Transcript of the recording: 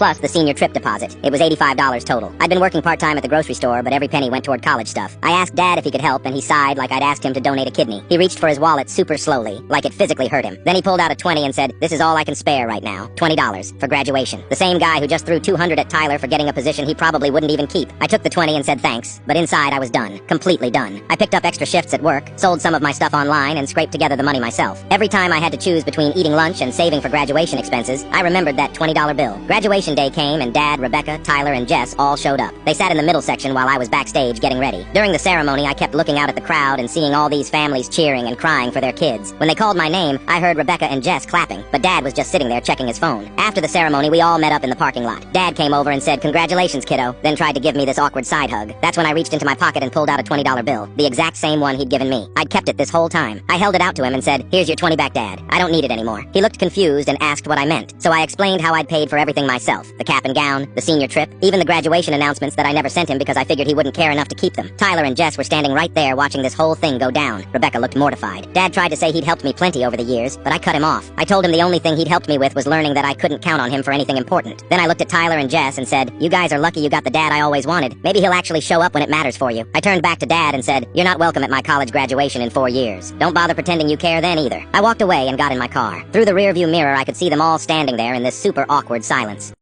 plus the senior trip deposit. It was $85 total. I'd been working part-time at the grocery store, but every penny went toward college stuff. I asked Dad if he could help, and he sighed like I'd asked him to donate a kidney. He reached for his wallet super slowly, like it physically hurt him. Then he pulled out a 20 and said, "This is all I can spare right now. $20 for graduation." The same guy who just threw 200 at Tyler for getting a position he probably wouldn't even keep. I took the 20 and said thanks, but inside I was done. Completely done. I picked up extra shifts at work, sold some of my stuff online, and scraped together the money myself. Every time I had to choose between eating lunch and saving for graduation expenses, I remembered that $20 bill. Graduation day came, and Dad, Rebecca, Tyler, and Jess all showed up. They sat in the middle section while I was backstage getting ready. During the ceremony, I kept looking out at the crowd and seeing all these families cheering and crying for their kids. When they called my name, I heard Rebecca and Jess clapping, but Dad was just sitting there checking his phone. After the ceremony, we all met up in the parking lot. Dad came over and said, "Congratulations, kiddo," then tried to give me this awkward side hug. That's when I reached into my pocket and pulled out a $20 bill, the exact same one he'd given me. I'd kept it this whole time. I held it out to him and said, "Here's your 20 back, Dad. I don't need it anymore." He looked confused and asked what I meant, so I explained how I'd paid for everything myself. The cap and gown, the senior trip, even the graduation announcements that I never sent him because I figured he wouldn't care enough to keep them. Tyler and Jess were standing right there watching this whole thing go down. Rebecca looked mortified. Dad tried to say he'd helped me plenty over the years, but I cut him off. I told him the only thing he'd helped me with was learning that I couldn't count on him for anything important. Then I looked at Tyler and Jess and said, "You guys are lucky you got the dad I always wanted. Maybe he'll actually show up when it matters for you." I turned back to Dad and said, "You're not welcome at my college graduation in 4 years. Don't bother pretending you care then either." I walked away and got in my car. Through the rearview mirror, I could see them all standing there in this super awkward silence.